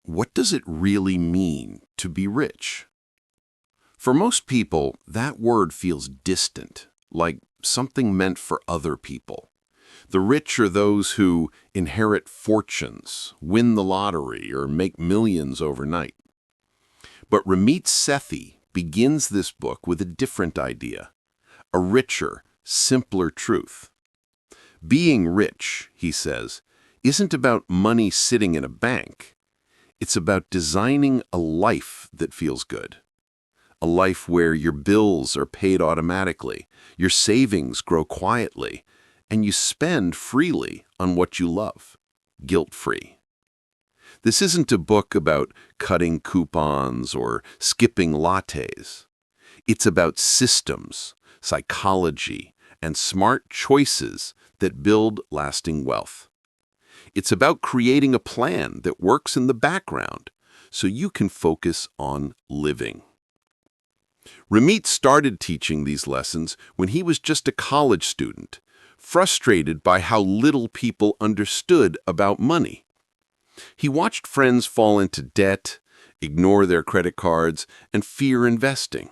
What does it really mean to be rich? For most people, that word feels distant, like something meant for other people. The rich are those who inherit fortunes, win the lottery, or make millions overnight. But Ramit Sethi begins this book with a different idea, a richer, simpler truth. Being rich, he says, isn't about money sitting in a bank. It's about designing a life that feels good. A life where your bills are paid automatically, your savings grow quietly, and you spend freely on what you love, guilt-free. This isn't a book about cutting coupons or skipping lattes. It's about systems, psychology, and smart choices that build lasting wealth. It's about creating a plan that works in the background so you can focus on living. Ramit started teaching these lessons when he was just a college student, frustrated by how little people understood about money. He watched friends fall into debt, ignore their credit cards, and fear investing.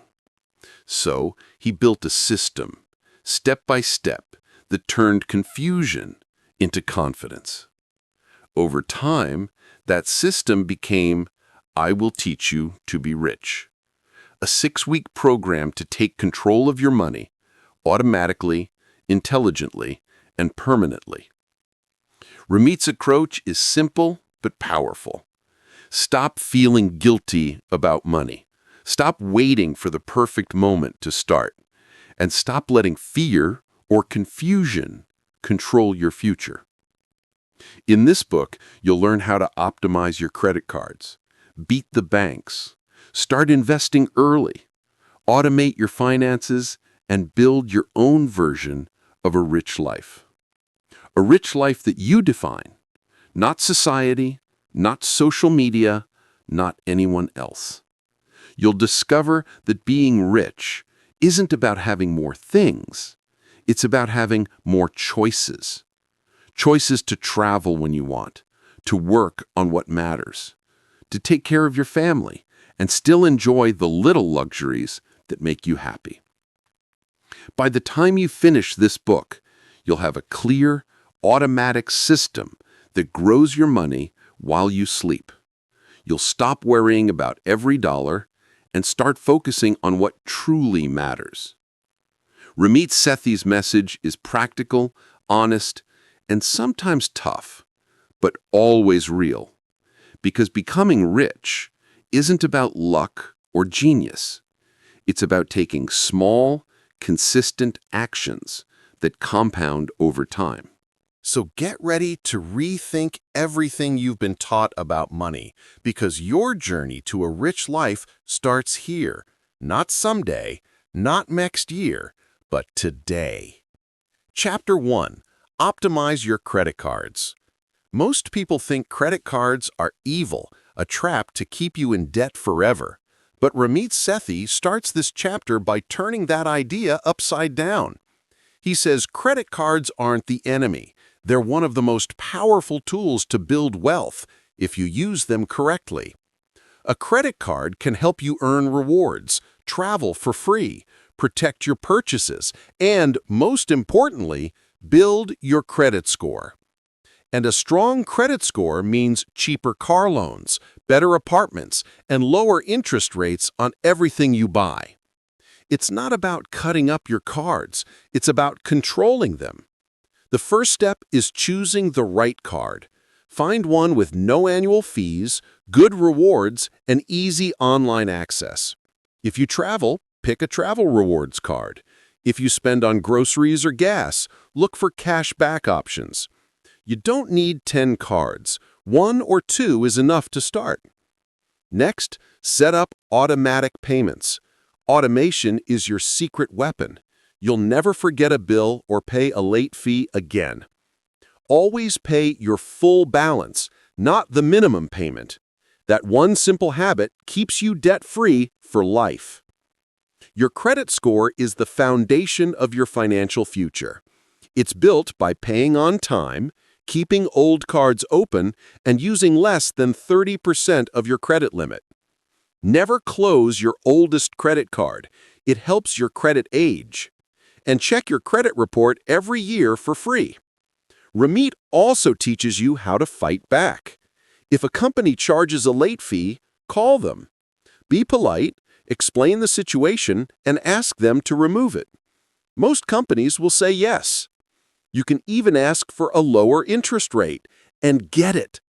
So he built a system, step by step, that turned confusion into confidence. Over time, that system became I Will Teach You to Be Rich, a 6-week program to take control of your money automatically, intelligently, and permanently. Ramit's approach is simple but powerful. Stop feeling guilty about money. Stop waiting for the perfect moment to start. And stop letting fear or confusion control your future. In this book, you'll learn how to optimize your credit cards, beat the banks, start investing early, automate your finances, and build your own version of a rich life. A rich life that you define, not society, not social media, not anyone else. You'll discover that being rich isn't about having more things. It's about having more choices. Choices to travel when you want, to work on what matters, to take care of your family, and still enjoy the little luxuries that make you happy. By the time you finish this book, you'll have a clear, automatic system that grows your money while you sleep. You'll stop worrying about every dollar and start focusing on what truly matters. Ramit Sethi's message is practical, honest, and sometimes tough, but always real. Because becoming rich isn't about luck or genius. It's about taking small, consistent actions that compound over time. So get ready to rethink everything you've been taught about money, because your journey to a rich life starts here, not someday, not next year, but today. Chapter 1. Optimize your credit cards. Most people think credit cards are evil, a trap to keep you in debt forever. But Ramit Sethi starts this chapter by turning that idea upside down. He says credit cards aren't the enemy. They're one of the most powerful tools to build wealth if you use them correctly. A credit card can help you earn rewards, travel for free, protect your purchases, and, most importantly, build your credit score. And a strong credit score means cheaper car loans, better apartments, and lower interest rates on everything you buy. It's not about cutting up your cards, it's about controlling them. The first step is choosing the right card. Find one with no annual fees, good rewards, and easy online access. If you travel, pick a travel rewards card. If you spend on groceries or gas, look for cash back options. You don't need 10 cards. 1 or 2 is enough to start. Next, set up automatic payments. Automation is your secret weapon. You'll never forget a bill or pay a late fee again. Always pay your full balance, not the minimum payment. That one simple habit keeps you debt-free for life. Your credit score is the foundation of your financial future. It's built by paying on time, keeping old cards open, and using less than 30% of your credit limit. Never close your oldest credit card. It helps your credit age. And check your credit report every year for free. Ramit also teaches you how to fight back. If a company charges a late fee, call them. Be polite, explain the situation, and ask them to remove it. Most companies will say yes. You can even ask for a lower interest rate and get it.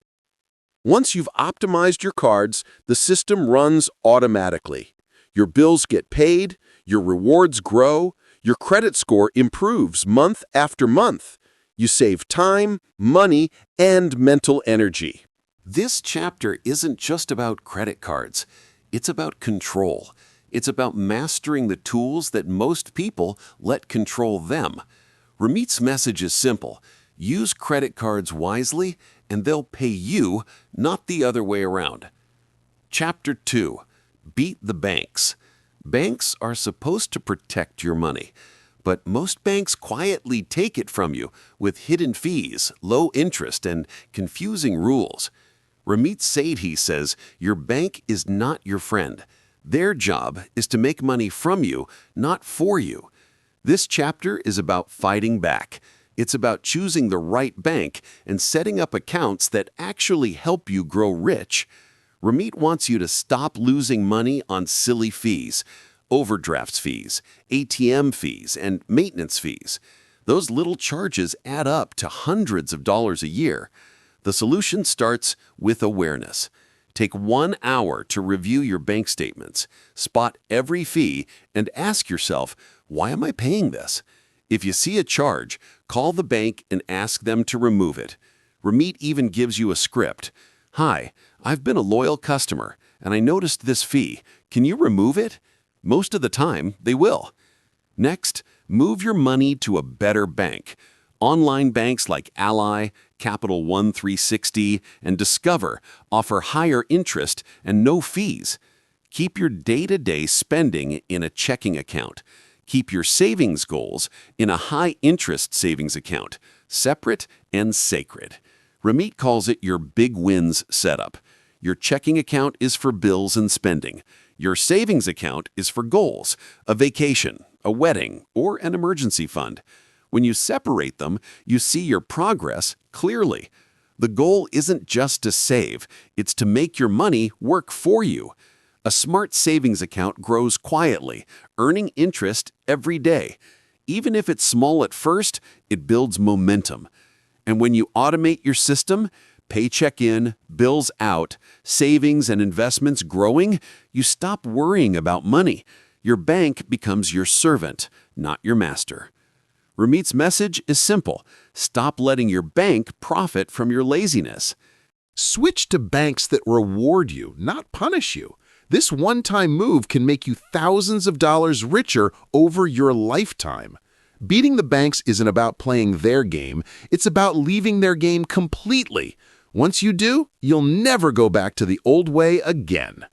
Once you've optimized your cards, the system runs automatically. Your bills get paid, your rewards grow, your credit score improves month after month. You save time, money, and mental energy. This chapter isn't just about credit cards. It's about control. It's about mastering the tools that most people let control them. Ramit's message is simple. Use credit cards wisely, and they'll pay you, not the other way around. Chapter 2. Beat the banks. Banks are supposed to protect your money, but most banks quietly take it from you with hidden fees, low interest, and confusing rules. Ramit Sethi says your bank is not your friend. Their job is to make money from you, not for you. This chapter is about fighting back. It's about choosing the right bank and setting up accounts that actually help you grow rich. Ramit wants you to stop losing money on silly fees, overdraft fees, ATM fees, and maintenance fees. Those little charges add up to hundreds of dollars a year. The solution starts with awareness. Take 1 hour to review your bank statements, spot every fee, and ask yourself, why am I paying this? If you see a charge, call the bank and ask them to remove it. Ramit even gives you a script. Hi, I've been a loyal customer, and I noticed this fee. Can you remove it? Most of the time, they will. Next, move your money to a better bank. Online banks like Ally, Capital One 360, and Discover offer higher interest and no fees. Keep your day-to-day spending in a checking account. Keep your savings goals in a high-interest savings account, separate and sacred. Ramit calls it your big wins setup. Your checking account is for bills and spending. Your savings account is for goals, a vacation, a wedding, or an emergency fund. When you separate them, you see your progress clearly. The goal isn't just to save, it's to make your money work for you. A smart savings account grows quietly, earning interest every day. Even if it's small at first, it builds momentum. And when you automate your system, paycheck in, bills out, savings and investments growing, you stop worrying about money. Your bank becomes your servant, not your master. Ramit's message is simple. Stop letting your bank profit from your laziness. Switch to banks that reward you, not punish you. This one-time move can make you thousands of dollars richer over your lifetime. Beating the banks isn't about playing their game, it's about leaving their game completely. Once you do, you'll never go back to the old way again.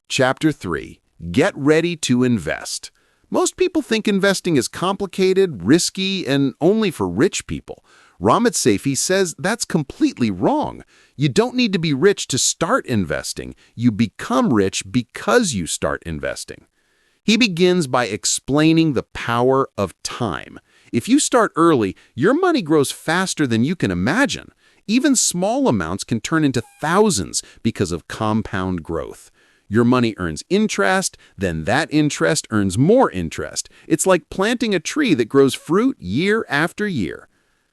Chapter 3. Get ready to invest. Most people think investing is complicated, risky, and only for rich people. Ramit Sethi says that's completely wrong. You don't need to be rich to start investing. You become rich because you start investing. He begins by explaining the power of time. If you start early, your money grows faster than you can imagine. Even small amounts can turn into thousands because of compound growth. Your money earns interest, then that interest earns more interest. It's like planting a tree that grows fruit year after year.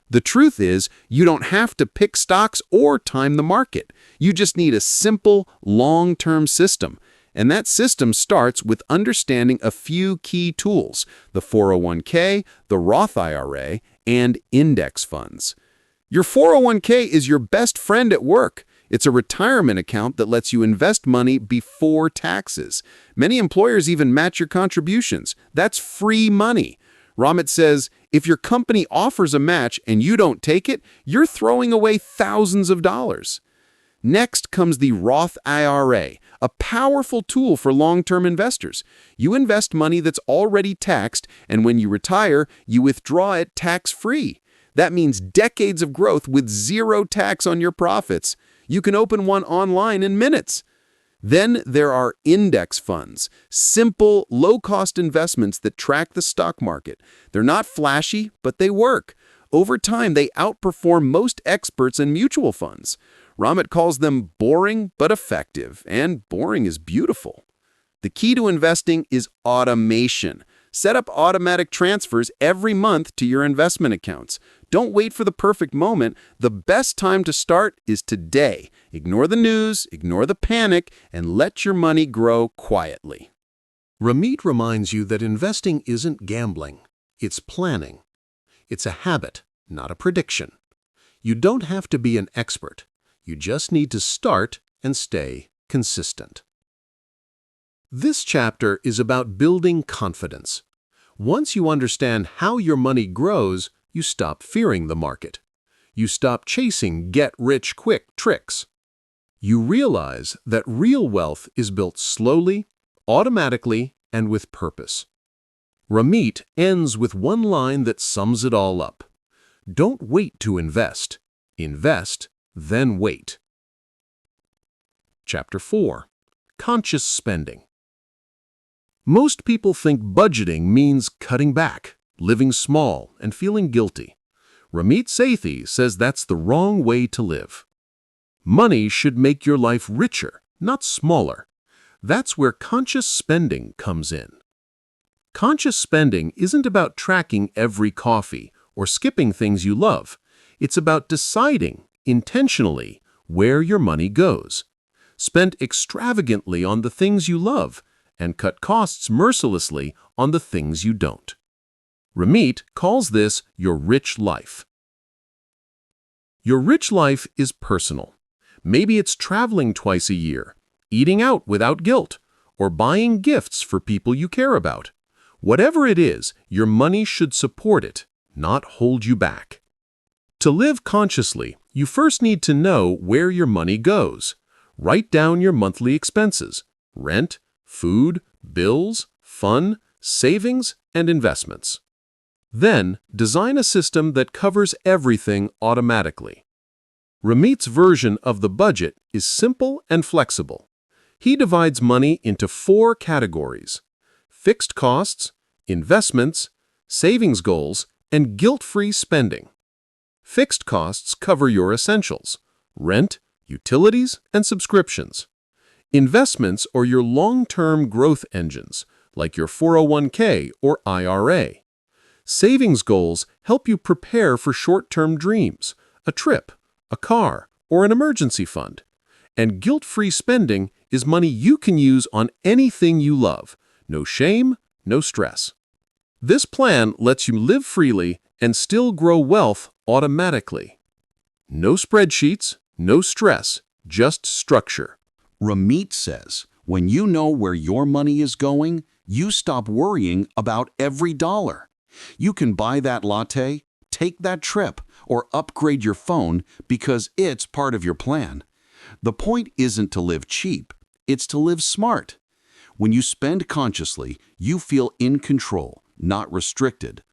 The truth is, you don't have to pick stocks or time the market. You just need a simple, long-term system. And that system starts with understanding a few key tools: the 401k, the Roth IRA, and index funds. Your 401k is your best friend at work. It's a retirement account that lets you invest money before taxes. Many employers even match your contributions. That's free money. Ramit says, if your company offers a match and you don't take it, you're throwing away thousands of dollars. Next comes the Roth IRA, a powerful tool for long-term investors. You invest money that's already taxed, and when you retire, you withdraw it tax-free. That means decades of growth with zero tax on your profits. You can open one online in minutes. Then there are index funds, simple, low-cost investments that track the stock market. They're not flashy, but they work. Over time, they outperform most experts and mutual funds. Ramit calls them boring but effective, and boring is beautiful. The key to investing is automation. Set up automatic transfers every month to your investment accounts. Don't wait for the perfect moment. The best time to start is today. Ignore the news, ignore the panic, and let your money grow quietly. Ramit reminds you that investing isn't gambling. It's planning. It's a habit, not a prediction. You don't have to be an expert. You just need to start and stay consistent. This chapter is about building confidence. Once you understand how your money grows, you stop fearing the market. You stop chasing get-rich-quick tricks. You realize that real wealth is built slowly, automatically, and with purpose. Ramit ends with one line that sums it all up. Don't wait to invest. Invest, then wait. Chapter 4. Conscious Spending. Most people think budgeting means cutting back, living small, and feeling guilty. Ramit Sethi says that's the wrong way to live. Money should make your life richer, not smaller. That's where conscious spending comes in. Conscious spending isn't about tracking every coffee or skipping things you love. It's about deciding, intentionally, where your money goes. Spend extravagantly on the things you love, and cut costs mercilessly on the things you don't. Ramit calls this your rich life. Your rich life is personal. Maybe it's traveling twice a year, eating out without guilt, or buying gifts for people you care about. Whatever it is, your money should support it, not hold you back. To live consciously, you first need to know where your money goes. Write down your monthly expenses: rent, food, bills, fun, savings, and investments. Then, design a system that covers everything automatically. Ramit's version of the budget is simple and flexible. He divides money into 4 categories: fixed costs, investments, savings goals, and guilt-free spending. Fixed costs cover your essentials: rent, utilities, and subscriptions. Investments are your long-term growth engines, like your 401k or IRA. Savings goals help you prepare for short-term dreams, a trip, a car, or an emergency fund. And guilt-free spending is money you can use on anything you love. No shame, no stress. This plan lets you live freely and still grow wealth automatically. No spreadsheets, no stress, just structure. Ramit says, when you know where your money is going, you stop worrying about every dollar. You can buy that latte, take that trip, or upgrade your phone because it's part of your plan. The point isn't to live cheap, it's to live smart. When you spend consciously, you feel in control, not restricted.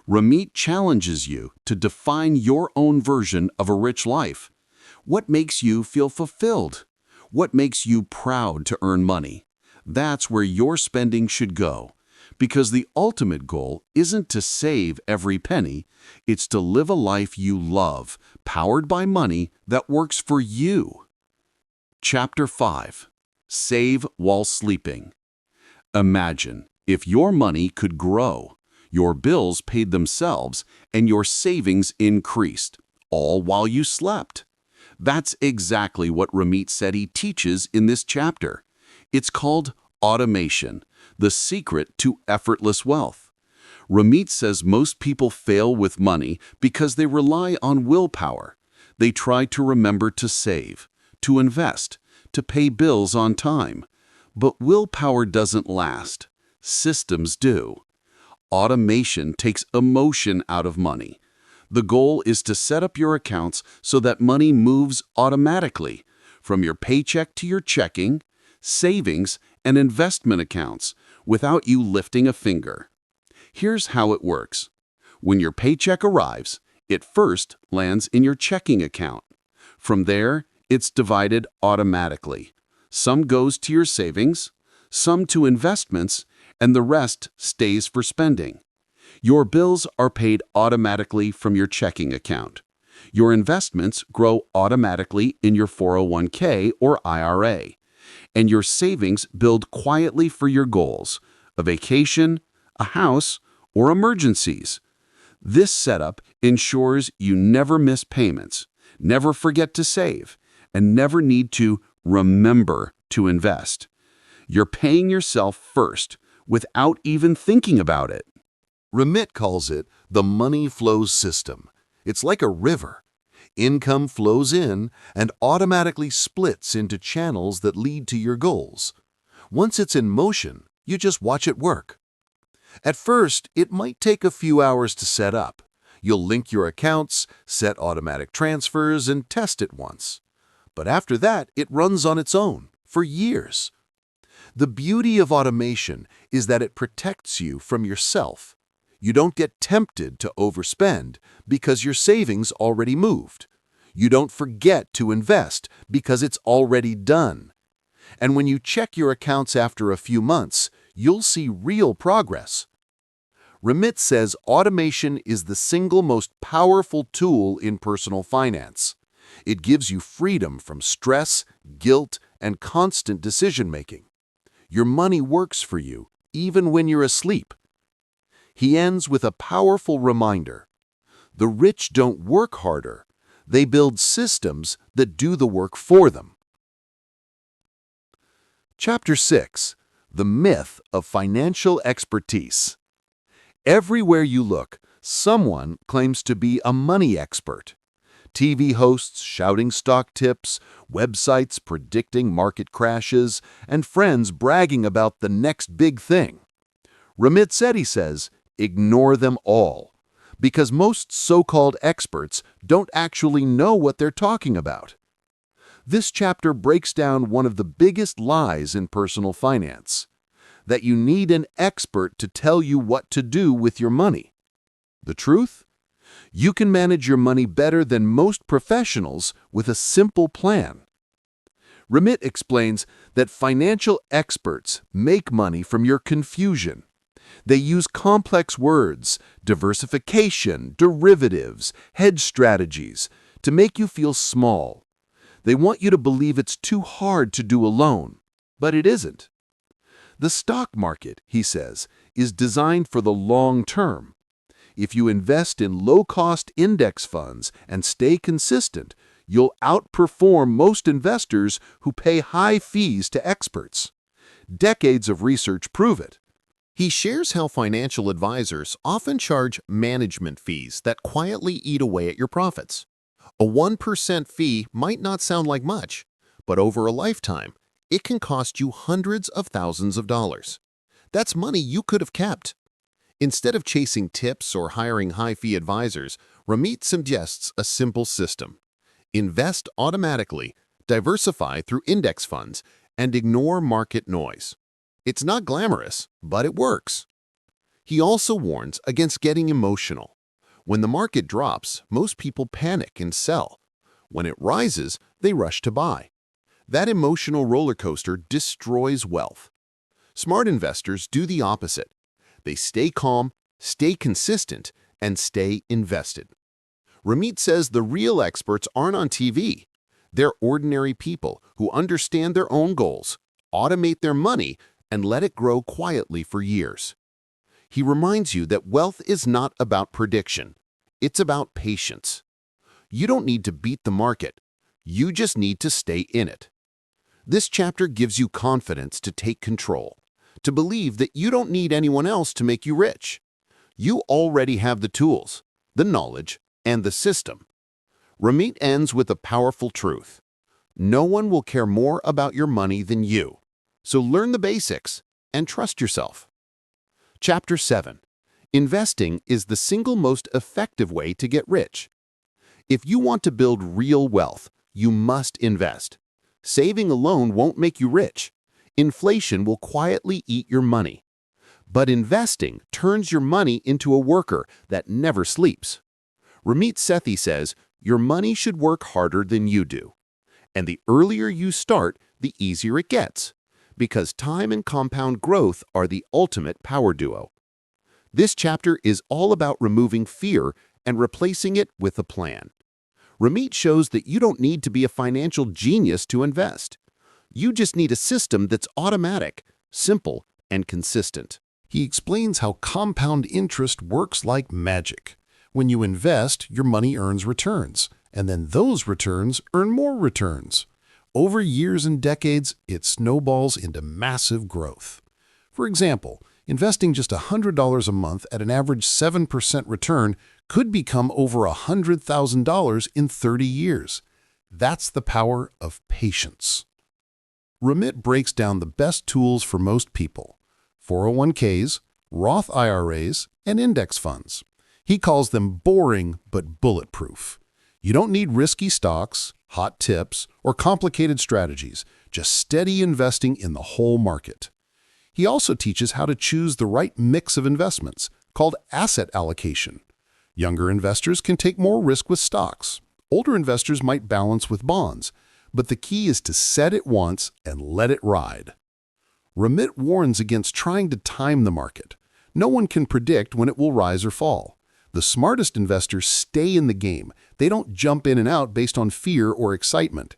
Ramit challenges you to define your own version of a rich life. What makes you feel fulfilled? What makes you proud to earn money? That's where your spending should go. Because the ultimate goal isn't to save every penny, it's to live a life you love, powered by money that works for you. Chapter 5. Save while sleeping. Imagine if your money could grow, your bills paid themselves, and your savings increased, all while you slept. That's exactly what Ramit Sethi teaches in this chapter. It's called automation, the secret to effortless wealth. Ramit says most people fail with money because they rely on willpower. They try to remember to save, to invest, to pay bills on time. But willpower doesn't last. Systems do. Automation takes emotion out of money. The goal is to set up your accounts so that money moves automatically, from your paycheck to your checking, savings, and investment accounts, without you lifting a finger. Here's how it works. When your paycheck arrives, It first lands in your checking account. From there, it's divided automatically. Some goes to your savings, some to investments, and the rest stays for spending. Your bills are paid automatically from your checking account. Your investments grow automatically in your 401k or IRA. And your savings build quietly for your goals, a vacation, a house, or emergencies. This setup ensures you never miss payments, never forget to save, and never need to remember to invest. You're paying yourself first without even thinking about it. Ramit calls it the money flows system. It's like a river. Income flows in and automatically splits into channels that lead to your goals. Once it's in motion, you just watch it work. At first, it might take a few hours to set up. You'll link your accounts, set automatic transfers, and test it once. But after that, it runs on its own, for years. The beauty of automation is that it protects you from yourself. You don't get tempted to overspend because your savings already moved. You don't forget to invest because it's already done. And when you check your accounts after a few months, you'll see real progress. Ramit says automation is the single most powerful tool in personal finance. It gives you freedom from stress, guilt, and constant decision-making. Your money works for you, even when you're asleep. He ends with a powerful reminder. The rich don't work harder. They build systems that do the work for them. Chapter 6. The Myth of Financial Expertise. Everywhere you look, someone claims to be a money expert. TV hosts shouting stock tips, websites predicting market crashes, and friends bragging about the next big thing. Ramit Sethi says, ignore them all, because most so-called experts don't actually know what they're talking about. This chapter breaks down one of the biggest lies in personal finance, that you need an expert to tell you what to do with your money. The truth? You can manage your money better than most professionals with a simple plan. Ramit explains that financial experts make money from your confusion. They use complex words, diversification, derivatives, hedge strategies, to make you feel small. They want you to believe it's too hard to do alone, but it isn't. The stock market, he says, is designed for the long term. If you invest in low-cost index funds and stay consistent, you'll outperform most investors who pay high fees to experts. Decades of research prove it. He shares how financial advisors often charge management fees that quietly eat away at your profits. A 1% fee might not sound like much, but over a lifetime, it can cost you hundreds of thousands of dollars. That's money you could have kept. Instead of chasing tips or hiring high-fee advisors, Ramit suggests a simple system. Invest automatically, diversify through index funds, and ignore market noise. It's not glamorous, but it works. He also warns against getting emotional. When the market drops, most people panic and sell. When it rises, they rush to buy. That emotional roller coaster destroys wealth. Smart investors do the opposite. They stay calm, stay consistent, and stay invested. Ramit says the real experts aren't on TV. They're ordinary people who understand their own goals, automate their money, and let it grow quietly for years. He reminds you that wealth is not about prediction. It's about patience. You don't need to beat the market. You just need to stay in it. This chapter gives you confidence to take control, to believe that you don't need anyone else to make you rich. You already have the tools, the knowledge, and the system. Ramit ends with a powerful truth. No one will care more about your money than you. So learn the basics and trust yourself. Chapter 7. Investing is the single most effective way to get rich. If you want to build real wealth, you must invest. Saving alone won't make you rich. Inflation will quietly eat your money. But investing turns your money into a worker that never sleeps. Ramit Sethi says, your money should work harder than you do. And the earlier you start, the easier it gets, because time and compound growth are the ultimate power duo. This chapter is all about removing fear and replacing it with a plan. Ramit shows that you don't need to be a financial genius to invest. You just need a system that's automatic, simple, and consistent. He explains how compound interest works like magic. When you invest, your money earns returns, and then those returns earn more returns. Over years and decades, it snowballs into massive growth. For example, investing just $100 a month at an average 7% return could become over $100,000 in 30 years. That's the power of patience. Ramit breaks down the best tools for most people: 401ks, Roth IRAs, and index funds. He calls them boring but bulletproof. You don't need risky stocks, hot tips, or complicated strategies, just steady investing in the whole market. He also teaches how to choose the right mix of investments, called asset allocation. Younger investors can take more risk with stocks. Older investors might balance with bonds, but the key is to set it once and let it ride. Ramit warns against trying to time the market. No one can predict when it will rise or fall. The smartest investors stay in the game. They don't jump in and out based on fear or excitement.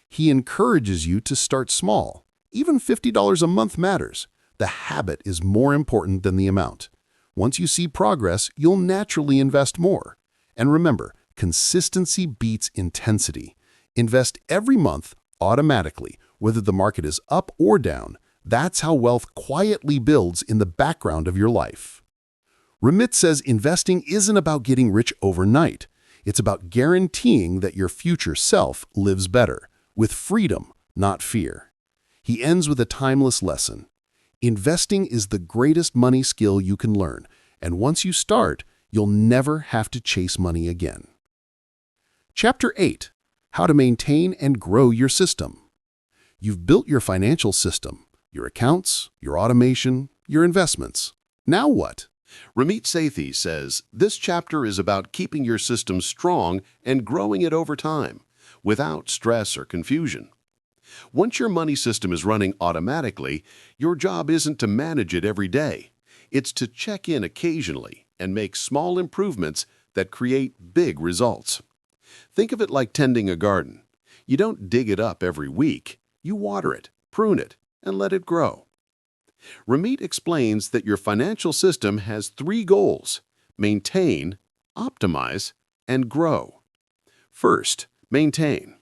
He encourages you to start small. Even $50 a month matters. The habit is more important than the amount. Once you see progress, you'll naturally invest more. And remember, consistency beats intensity. Invest every month automatically, whether the market is up or down. That's how wealth quietly builds in the background of your life. Ramit says investing isn't about getting rich overnight. It's about guaranteeing that your future self lives better, with freedom, not fear. He ends with a timeless lesson. Investing is the greatest money skill you can learn, and once you start, you'll never have to chase money again. Chapter 8: How to Maintain and Grow Your System. You've built your financial system, your accounts, your automation, your investments. Now what? Ramit Sethi says this chapter is about keeping your system strong and growing it over time, without stress or confusion. Once your money system is running automatically, your job isn't to manage it every day. It's to check in occasionally and make small improvements that create big results. Think of it like tending a garden. You don't dig it up every week. You water it, prune it, and let it grow. Ramit explains that your financial system has 3 goals: maintain, optimize, and grow. First, maintain.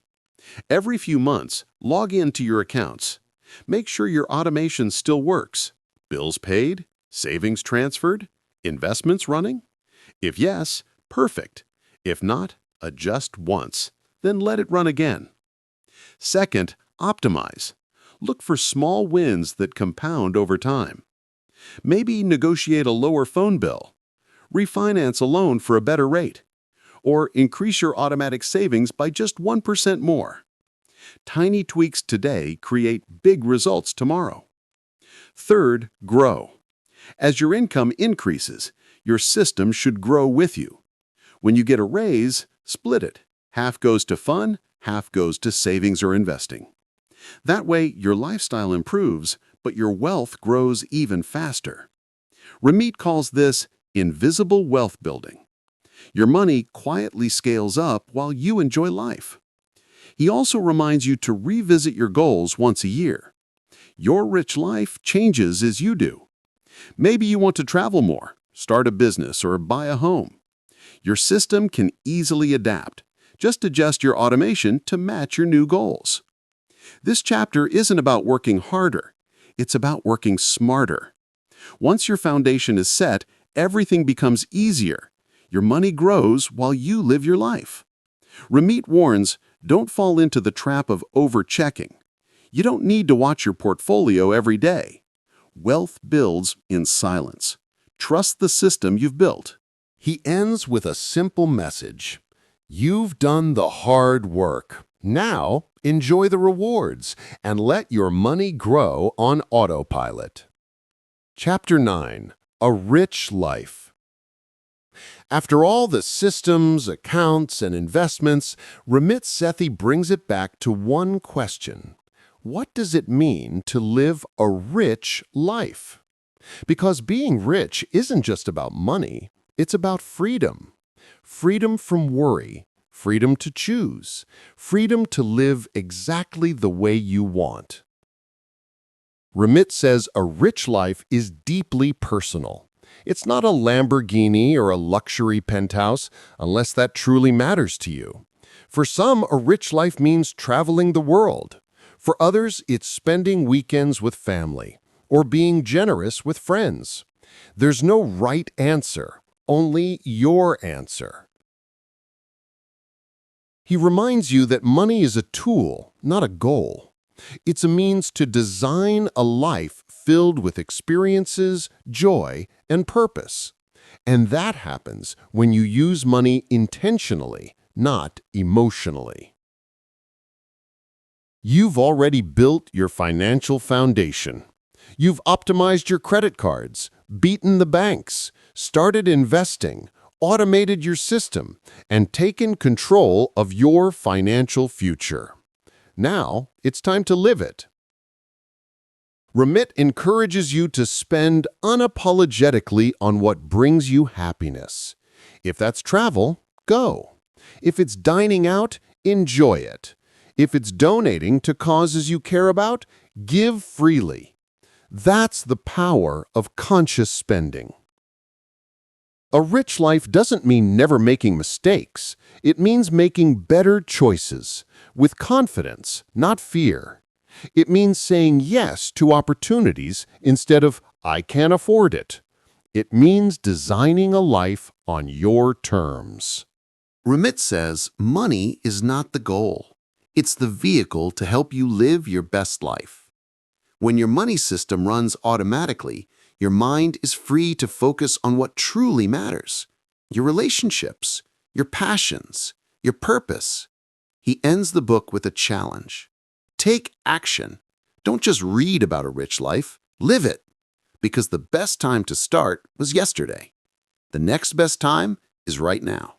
Every few months, log into your accounts. Make sure your automation still works. Bills paid? Savings transferred? Investments running? If yes, perfect. If not, adjust once, then let it run again. Second, optimize. Look for small wins that compound over time. Maybe negotiate a lower phone bill, refinance a loan for a better rate, or increase your automatic savings by just 1% more. Tiny tweaks today create big results tomorrow. Third, grow. As your income increases, your system should grow with you. When you get a raise, split it. Half goes to fun, half goes to savings or investing. That way, your lifestyle improves, but your wealth grows even faster. Ramit calls this invisible wealth building. Your money quietly scales up while you enjoy life. He also reminds you to revisit your goals once a year. Your rich life changes as you do. Maybe you want to travel more, start a business, or buy a home. Your system can easily adapt. Just adjust your automation to match your new goals. This chapter isn't about working harder. It's about working smarter. Once your foundation is set, everything becomes easier. Your money grows while you live your life. Ramit warns, don't fall into the trap of over-checking. You don't need to watch your portfolio every day. Wealth builds in silence. Trust the system you've built. He ends with a simple message. You've done the hard work. Now, enjoy the rewards and let your money grow on autopilot. Chapter 9: A Rich Life. After all the systems, accounts, and investments, Ramit Sethi brings it back to one question. What does it mean to live a rich life? Because being rich isn't just about money, it's about freedom. Freedom from worry, freedom to choose, freedom to live exactly the way you want. Ramit says a rich life is deeply personal. It's not a Lamborghini or a luxury penthouse, unless that truly matters to you. For some, a rich life means traveling the world. For others, it's spending weekends with family or being generous with friends. There's no right answer, only your answer. He reminds you that money is a tool, not a goal. It's a means to design a life filled with experiences, joy, and purpose. And that happens when you use money intentionally, not emotionally. You've already built your financial foundation. You've optimized your credit cards, beaten the banks, started investing, automated your system, and taken control of your financial future. Now, it's time to live it. Ramit encourages you to spend unapologetically on what brings you happiness. If that's travel, go. If it's dining out, enjoy it. If it's donating to causes you care about, give freely. That's the power of conscious spending. A rich life doesn't mean never making mistakes. It means making better choices, with confidence, not fear. It means saying yes to opportunities instead of, I can't afford it. It means designing a life on your terms. Ramit says money is not the goal. It's the vehicle to help you live your best life. When your money system runs automatically, your mind is free to focus on what truly matters: your relationships, your passions, your purpose. He ends the book with a challenge. Take action. Don't just read about a rich life, live it. Because the best time to start was yesterday. The next best time is right now.